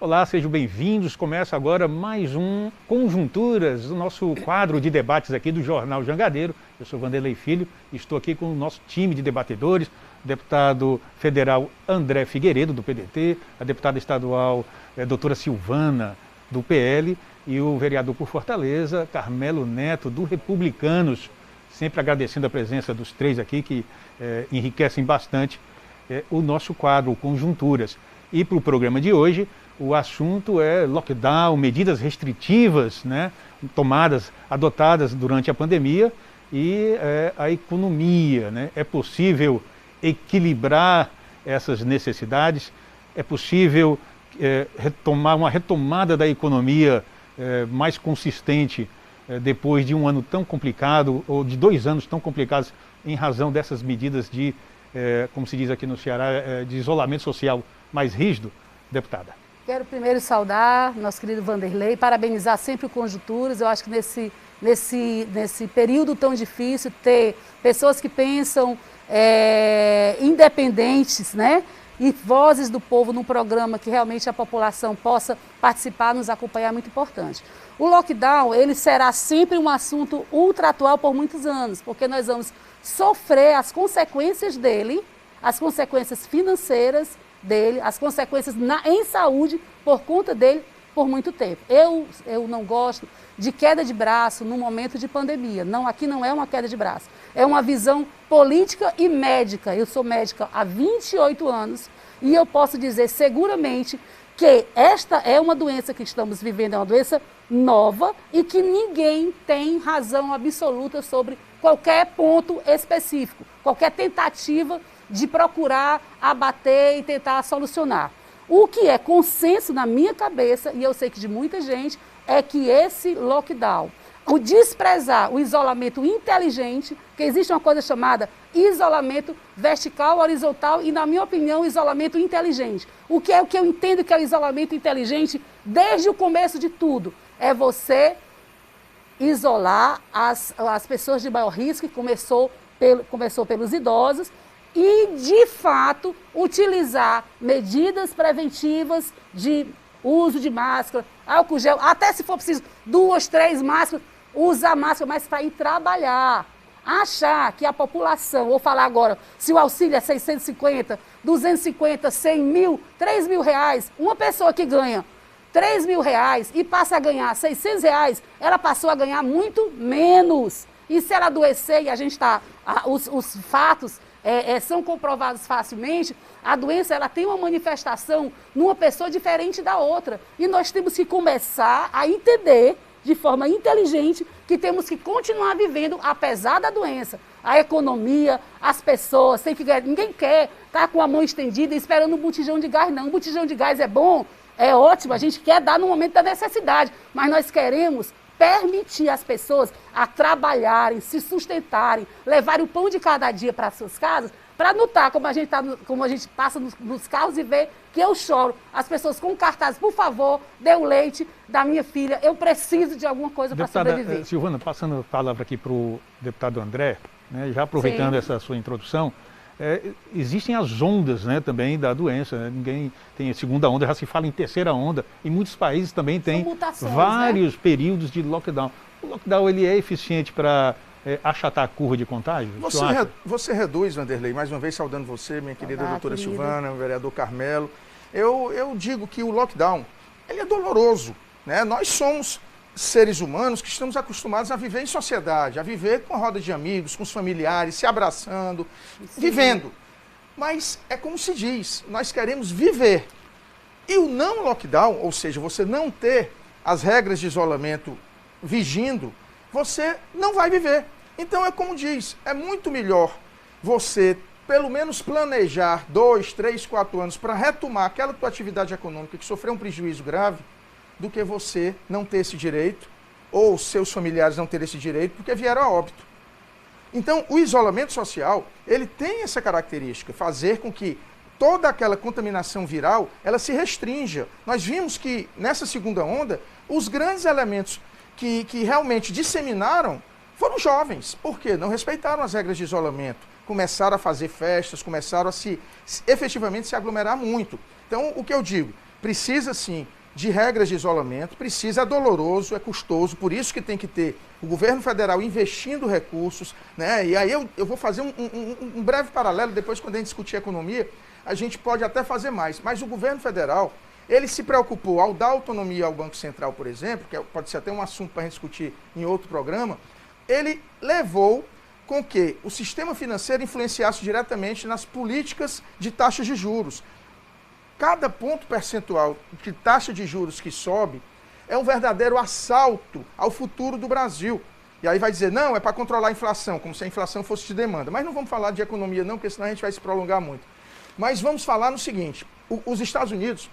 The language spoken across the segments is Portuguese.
Olá, sejam bem-vindos. Começa agora mais um Conjunturas, o nosso quadro de debates aqui do Jornal Jangadeiro. Eu sou Vanderlei Filho e estou aqui com o nosso time de debatedores, o deputado federal André Figueiredo, do PDT, a deputada estadual doutora Silvana, do PL, e o vereador por Fortaleza, Carmelo Neto, do Republicanos. Sempre agradecendo a presença dos três aqui, que enriquecem bastante o nosso quadro Conjunturas. E para o programa de hoje, o assunto é lockdown, medidas restritivas, né, adotadas durante a pandemia e a economia, né? É possível equilibrar essas necessidades? É possível uma retomada da economia mais consistente depois de um ano tão complicado, ou de 2 anos tão complicados, em razão dessas medidas de, como se diz aqui no Ceará, de isolamento social mais rígido? Deputada. Quero primeiro saudar nosso querido Vanderlei, parabenizar sempre o Conjunturas. Eu acho que nesse período tão difícil, ter pessoas que pensam independentes, né? E vozes do povo num programa que realmente a população possa participar, nos acompanhar, é muito importante. O lockdown, ele será sempre um assunto ultra atual por muitos anos, porque nós vamos sofrer as consequências dele, as consequências financeiras dele, as consequências em saúde por conta dele por muito tempo. Eu não gosto de queda de braço no momento de pandemia. Não, aqui não é uma queda de braço. É uma visão política e médica. Eu sou médica há 28 anos e eu posso dizer seguramente que esta é uma doença que estamos vivendo, é uma doença nova e que ninguém tem razão absoluta sobre qualquer ponto específico, qualquer tentativa de procurar abater e tentar solucionar. O que é consenso na minha cabeça, e eu sei que de muita gente, é que esse lockdown, o desprezar o isolamento inteligente, que existe uma coisa chamada isolamento vertical, horizontal e, na minha opinião, isolamento inteligente. O que eu entendo que é o isolamento inteligente desde o começo de tudo? É você isolar as pessoas de maior risco, que começou pelos idosos, e, de fato, utilizar medidas preventivas de uso de máscara, álcool gel, até se for preciso 2, 3 máscaras, usar máscara, mas para ir trabalhar. Achar que a população, vou falar agora, se o auxílio é 650, 250, 100 mil, 3 mil reais, uma pessoa que ganha 3 mil reais e passa a ganhar 600 reais, ela passou a ganhar muito menos. E se ela adoecer, e a gente está, os fatos são comprovados facilmente, a doença ela tem uma manifestação numa pessoa diferente da outra. E nós temos que começar a entender de forma inteligente que temos que continuar vivendo apesar da doença. A economia, as pessoas, ninguém quer estar com a mão estendida esperando um botijão de gás, não. Um botijão de gás é bom, é ótimo, a gente quer dar no momento da necessidade, mas nós queremos permitir as pessoas a trabalharem, se sustentarem, levarem o pão de cada dia para as suas casas, para notar como a gente passa nos carros e vê que eu choro. As pessoas com cartazes, por favor, dê o leite da minha filha, eu preciso de alguma coisa para sobreviver. Silvana, passando a palavra aqui para o deputado André, né, já aproveitando essa sua introdução, existem as ondas, né, também da doença, né? Ninguém tem segunda onda, já se fala em terceira onda. Em muitos países também tem vários períodos de lockdown. O lockdown ele é eficiente para achatar a curva de contágio? Você reduz, Vanderlei, mais uma vez saudando você, minha querida doutora Silvana, o vereador Carmelo. Eu digo que o lockdown ele é doloroso, né? Nós somos seres humanos que estamos acostumados a viver em sociedade, a viver com a roda de amigos, com os familiares, se abraçando, vivendo. Mas é como se diz, nós queremos viver. E o não lockdown, ou seja, você não ter as regras de isolamento vigindo, você não vai viver. Então é como diz, é muito melhor você pelo menos planejar 2, 3, 4 anos para retomar aquela tua atividade econômica que sofreu um prejuízo grave, do que você não ter esse direito, ou seus familiares não terem esse direito, porque vieram a óbito. Então, o isolamento social, ele tem essa característica, fazer com que toda aquela contaminação viral, ela se restrinja. Nós vimos que, nessa segunda onda, os grandes elementos que realmente disseminaram foram jovens. Por quê? Não respeitaram as regras de isolamento, começaram a fazer festas, começaram a efetivamente se aglomerar muito. Então, o que eu digo? precisa sim de regras de isolamento, precisa, é doloroso, é custoso, por isso que tem que ter o governo federal investindo recursos, né? E aí eu vou fazer um breve paralelo, depois quando a gente discutir economia, a gente pode até fazer mais, mas o governo federal, ele se preocupou, ao dar autonomia ao Banco Central, por exemplo, que pode ser até um assunto para a gente discutir em outro programa, ele levou com que o sistema financeiro influenciasse diretamente nas políticas de taxas de juros. Cada ponto percentual de taxa de juros que sobe é um verdadeiro assalto ao futuro do Brasil. E aí vai dizer, não, é para controlar a inflação, como se a inflação fosse de demanda. Mas não vamos falar de economia não, porque senão a gente vai se prolongar muito. Mas vamos falar no seguinte, os Estados Unidos,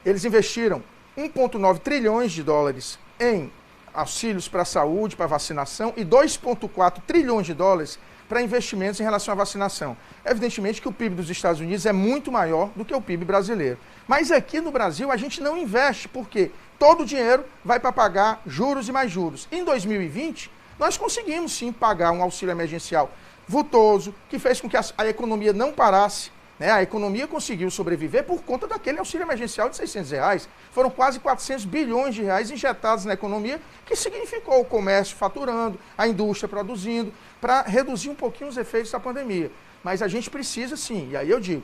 eles investiram 1,9 trilhões de dólares em auxílios para a saúde, para a vacinação, e 2,4 trilhões de dólares para investimentos em relação à vacinação. Evidentemente que o PIB dos Estados Unidos é muito maior do que o PIB brasileiro. Mas aqui no Brasil a gente não investe, porque todo o dinheiro vai para pagar juros e mais juros. Em 2020, nós conseguimos sim pagar um auxílio emergencial vultoso, que fez com que a economia não parasse. Né? A economia conseguiu sobreviver por conta daquele auxílio emergencial de R$600. Foram quase 400 bilhões de reais injetados na economia, que significou o comércio faturando, a indústria produzindo, para reduzir um pouquinho os efeitos da pandemia. Mas a gente precisa sim, e aí eu digo,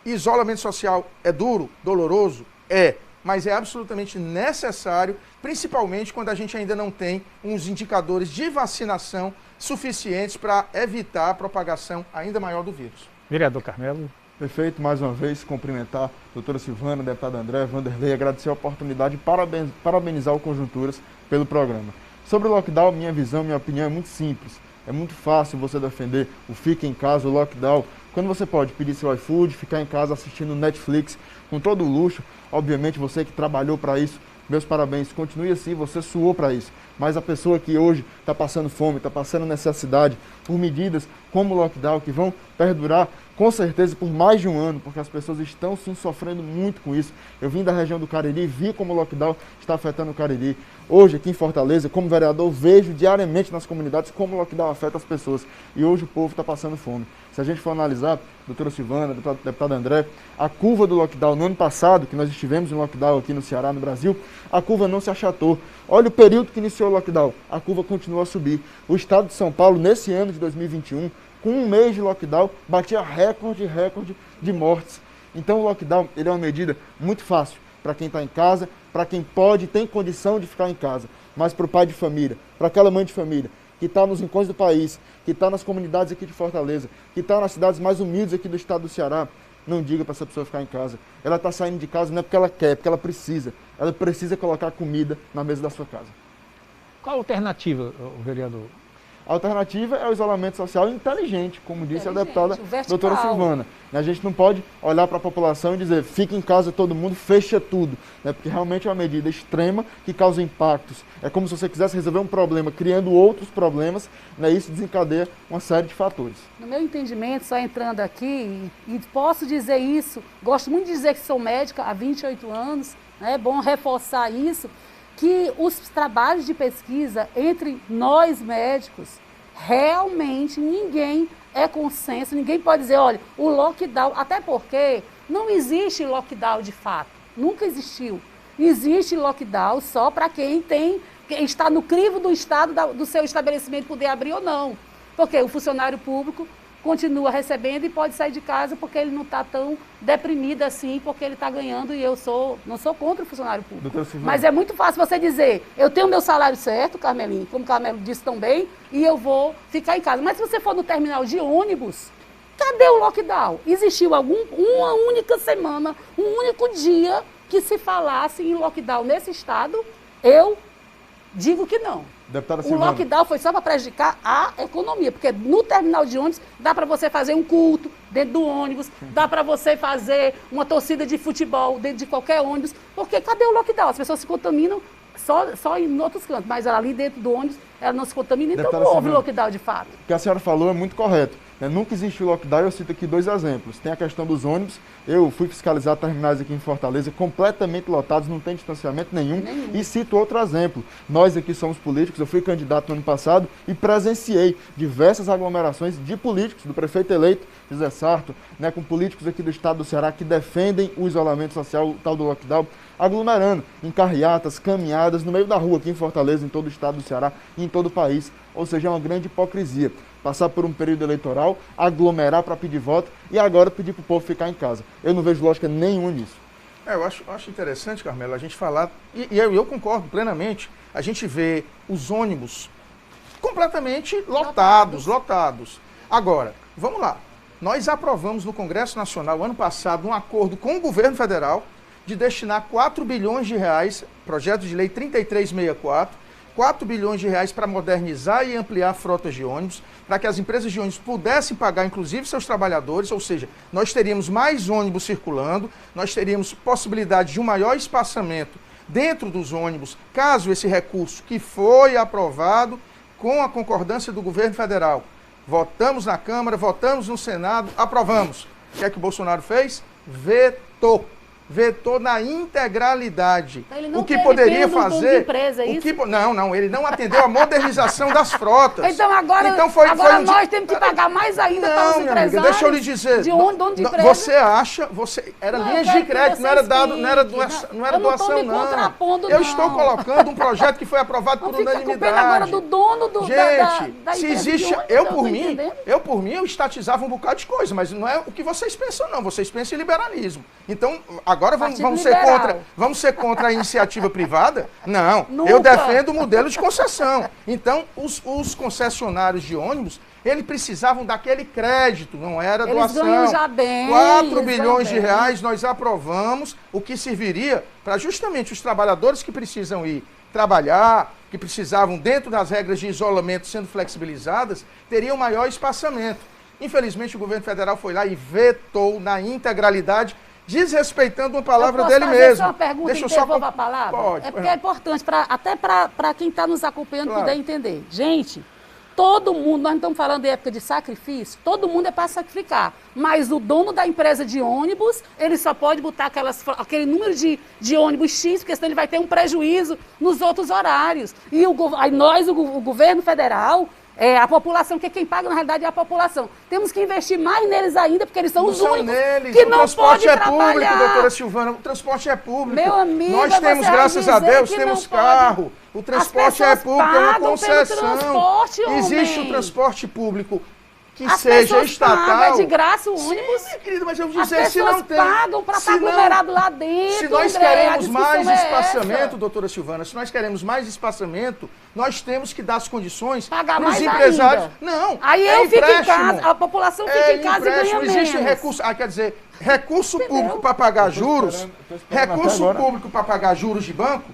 isolamento social é duro, doloroso? É, mas é absolutamente necessário, principalmente quando a gente ainda não tem uns indicadores de vacinação suficientes para evitar a propagação ainda maior do vírus. Vereador Carmelo. Perfeito, mais uma vez, cumprimentar a doutora Silvana, deputada André, Vanderlei, agradecer a oportunidade e parabenizar o Conjunturas pelo programa. Sobre o lockdown, minha visão, minha opinião é muito simples. É muito fácil você defender o fica em casa, o lockdown, quando você pode pedir seu iFood, ficar em casa assistindo Netflix com todo o luxo. Obviamente, você que trabalhou para isso, meus parabéns, continue assim, você suou para isso. Mas a pessoa que hoje está passando fome, está passando necessidade, por medidas como o lockdown, que vão perdurar com certeza por mais de um ano, porque as pessoas estão sim sofrendo muito com isso. Eu vim da região do Cariri, vi como o lockdown está afetando o Cariri. Hoje, aqui em Fortaleza, como vereador, vejo diariamente nas comunidades como o lockdown afeta as pessoas. E hoje o povo está passando fome. Se a gente for analisar, doutora Silvana, deputada André, a curva do lockdown no ano passado, que nós estivemos em lockdown aqui no Ceará, no Brasil, a curva não se achatou. Olha o período que iniciou o lockdown, a curva continuou a subir. O estado de São Paulo, nesse ano de 2021, com um mês de lockdown, batia recorde de mortes. Então o lockdown ele é uma medida muito fácil para quem está em casa, para quem pode, tem condição de ficar em casa. Mas para o pai de família, para aquela mãe de família, que está nos rincões do país, que está nas comunidades aqui de Fortaleza, que está nas cidades mais humildes aqui do estado do Ceará, não diga para essa pessoa ficar em casa. Ela está saindo de casa não é porque ela quer, é porque ela precisa. Ela precisa colocar comida na mesa da sua casa. Qual a alternativa, vereador? A alternativa é o isolamento social inteligente, como disse a deputada doutora Silvana. A gente não pode olhar para a população e dizer, fica em casa todo mundo, fecha tudo, né? Porque realmente é uma medida extrema que causa impactos. É como se você quisesse resolver um problema criando outros problemas, né? Isso desencadeia uma série de fatores. No meu entendimento, só entrando aqui, e posso dizer isso, gosto muito de dizer que sou médica há 28 anos, né? É bom reforçar isso, que os trabalhos de pesquisa entre nós médicos, realmente ninguém é consenso, ninguém pode dizer, olha, o lockdown, até porque não existe lockdown de fato, nunca existiu. Existe lockdown só para quem está no crivo do estado do seu estabelecimento poder abrir ou não. Porque o funcionário público continua recebendo e pode sair de casa porque ele não está tão deprimido assim, porque ele está ganhando e eu não sou contra o funcionário público. Mas é muito fácil você dizer, eu tenho meu salário certo, Carmelinho, como o Carmelo disse também, e eu vou ficar em casa. Mas se você for no terminal de ônibus, cadê o lockdown? Existiu uma única semana, um único dia que se falasse em lockdown nesse estado? Eu digo que não. O lockdown foi só para prejudicar a economia, porque no terminal de ônibus dá para você fazer um culto dentro do ônibus, dá para você fazer uma torcida de futebol dentro de qualquer ônibus, porque cadê o lockdown? As pessoas se contaminam só em outros cantos, mas ali dentro do ônibus ela não se contamina, então não houve lockdown de fato. O que a senhora falou é muito correto. né? Nunca existiu lockdown, eu cito aqui 2 exemplos. Tem a questão dos ônibus, eu fui fiscalizar terminais aqui em Fortaleza, completamente lotados, não tem distanciamento nenhum. E cito outro exemplo, nós aqui somos políticos, eu fui candidato no ano passado e presenciei diversas aglomerações de políticos, do prefeito eleito, José Sarto, né, com políticos aqui do estado do Ceará que defendem o isolamento social, o tal do lockdown, aglomerando em carreatas, caminhadas, no meio da rua aqui em Fortaleza, em todo o estado do Ceará e em todo o país. Ou seja, é uma grande hipocrisia. Passar por um período eleitoral, aglomerar para pedir voto e agora pedir para o povo ficar em casa. Eu não vejo lógica nenhuma nisso. Eu acho interessante, Carmelo, a gente falar, e eu concordo plenamente, a gente vê os ônibus completamente lotados. Agora, vamos lá. Nós aprovamos no Congresso Nacional, ano passado, um acordo com o governo federal de destinar 4 bilhões de reais, projeto de lei 3364, 4 bilhões de reais para modernizar e ampliar frotas de ônibus, para que as empresas de ônibus pudessem pagar, inclusive, seus trabalhadores, ou seja, nós teríamos mais ônibus circulando, nós teríamos possibilidade de um maior espaçamento dentro dos ônibus, caso esse recurso que foi aprovado com a concordância do governo federal. Votamos na Câmara, votamos no Senado, aprovamos. O que é que o Bolsonaro fez? Vetou na integralidade. Então, o que poderia fazer... Empresa, é isso? Não, ele não atendeu a modernização das frotas. Então agora nós temos que pagar mais ainda para os empresários. Amiga, deixa eu lhe dizer. Dono de empresa. Você acha, era linhas de crédito, não era doação, não. Eu estou colocando um projeto que foi aprovado por unanimidade. Agora do dono da se existe, eu por mim, eu estatizava um bocado de coisa, mas não é o que vocês pensam, não. Vocês pensam em liberalismo. Então, agora vamos ser contra a iniciativa privada? Não. Nunca. Eu defendo o modelo de concessão. Então, os concessionários de ônibus, eles precisavam daquele crédito, não era doação. Eles ganham já bem. 4 bilhões de reais nós aprovamos, o que serviria para justamente os trabalhadores que precisam ir trabalhar, que precisavam, dentro das regras de isolamento sendo flexibilizadas, teriam maior espaçamento. Infelizmente, o governo federal foi lá e vetou na integralidade, desrespeitando uma palavra dele mesmo. Uma pergunta. Deixa eu só a palavra? Pode. Porque é importante, até para quem está nos acompanhando poder entender. Gente, todo mundo, nós não estamos falando de época de sacrifício, todo mundo é para sacrificar. Mas o dono da empresa de ônibus, ele só pode botar aquele número de ônibus X, porque senão ele vai ter um prejuízo nos outros horários. E o governo federal... a população, porque quem paga na realidade é a população. Temos que investir mais neles ainda, porque eles são os únicos que não podem trabalhar. O transporte é público, doutora Silvana, o transporte é público. Meu amigo, nós temos, graças a Deus, temos carro. O transporte é público, é uma concessão. Existe o transporte público que seja estatal. É de graça o ônibus. Sim, querida, mas eu vou dizer, se não tem... As pessoas pagam para estar aglomerado lá dentro. Se nós queremos mais espaçamento, doutora Silvana, se nós queremos mais espaçamento, nós temos que dar as condições para os empresários. Ainda. Não, aí eu fico em casa, a população fica em casa e ganha menos. Existe recurso, quer dizer, recurso público para pagar juros, recurso público para pagar juros de banco,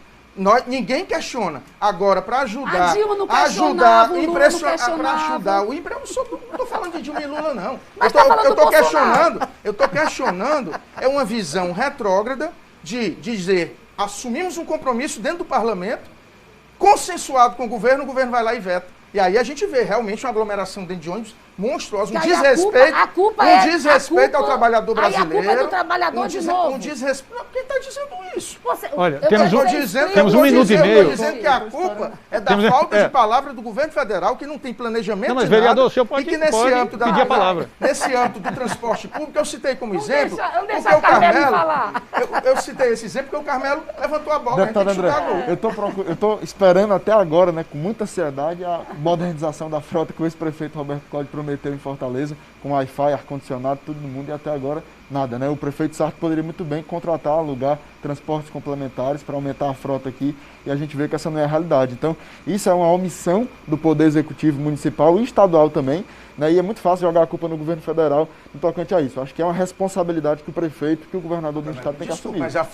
ninguém questiona. Agora, para ajudar... A Dilma não questionava, o Lula não questionava. Para ajudar o emprego, eu não estou falando de Dilma e Lula, não. Eu estou questionando, é uma visão retrógrada de dizer, assumimos um compromisso dentro do parlamento, consensuado com o governo vai lá e veta. E aí a gente vê realmente uma aglomeração dentro de ônibus monstruosa, um desrespeito ao trabalhador brasileiro. A culpa é do trabalhador de novo. Quem está dizendo isso? Olha, temos um minuto e meio. Eu estou dizendo que a culpa é da falta de palavra do governo federal, que não tem planejamento. Não, mas vereador, o senhor pode pedir a palavra. Nesse âmbito do transporte público, eu citei como exemplo, porque o Carmelo, eu citei esse exemplo porque o Carmelo levantou a bola. Deputado André, eu estou esperando até agora, né, com muita ansiedade, a modernização da frota que o ex-prefeito Roberto Cláudio prometeu em Fortaleza, com Wi-Fi, ar-condicionado, tudo no mundo, e até agora nada, né? O prefeito Sarto poderia muito bem contratar, alugar transportes complementares para aumentar a frota aqui, e a gente vê que essa não é a realidade. Então, isso é uma omissão do Poder Executivo Municipal e estadual também, né? E é muito fácil jogar a culpa no governo federal no tocante a isso. Acho que é uma responsabilidade que o prefeito, que o governador do estado tem que assumir. Mas a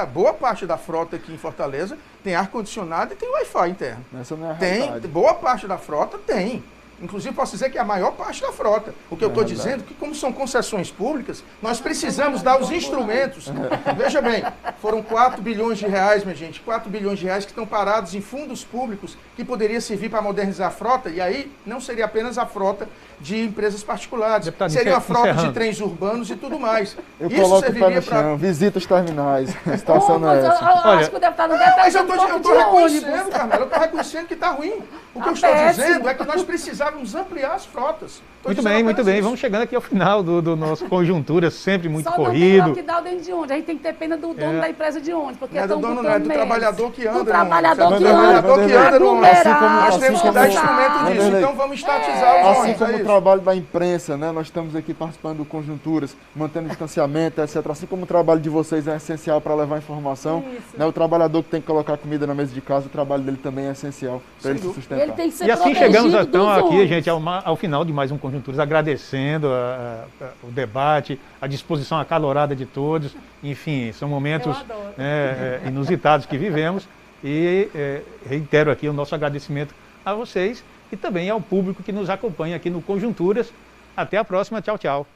boa parte da frota aqui em Fortaleza tem ar-condicionado e tem Wi-Fi interno. Essa não é a realidade. Boa parte da frota tem. Inclusive, posso dizer que é a maior parte da frota. O que eu estou dizendo é que, como são concessões públicas, nós precisamos dar os instrumentos. Veja bem, foram 4 bilhões de reais, minha gente, 4 bilhões de reais que estão parados em fundos públicos que poderia servir para modernizar a frota, e aí não seria apenas a frota de empresas particulares, Deputado, seria uma frota encerrando. de trens urbanos e tudo mais. Eu Isso coloco o pé serviria no chão, visita os terminais, a situação não é Eu essa. Olha, acho que o deputado não Mas eu estou estou reconhecendo, Carmela, eu estou reconhecendo que está ruim. O que eu estou péssimo. dizendo é que nós precisávamos ampliar as frotas. Tô Muito dizendo bem, muito apenas bem. isso. Vamos chegando aqui ao final do nosso Conjuntura, sempre muito Só não tem corrido. lockdown dentro de ônibus. A gente tem que ter pena do dono da empresa de ônibus, porque Não é do estão dono, não, é do botando trabalhador menos. que anda Do no trabalhador ônibus. que É do trabalhador anda. que anda no ônibus. Aglomerado, Nós temos que dar instrumento disso, Vanderlei, então vamos estatizar os Assim ônibus. como é o isso. trabalho da imprensa, né? Nós estamos aqui participando do Conjunturas, mantendo distanciamento, etc. Assim como o trabalho de vocês é essencial para levar informação, Isso. né? O trabalhador que tem que colocar comida na mesa de casa, o trabalho dele também é essencial para ele se sustentar. Ele tem que ser E assim protegido chegamos então dos aqui, ônibus. gente, ao final de mais um Conjunturas, agradecendo o debate, a disposição acalorada de todos. Enfim, são momentos Eu adoro. inusitados que vivemos e reitero aqui o nosso agradecimento a vocês e também ao público que nos acompanha aqui no Conjunturas. Até a próxima, tchau, tchau.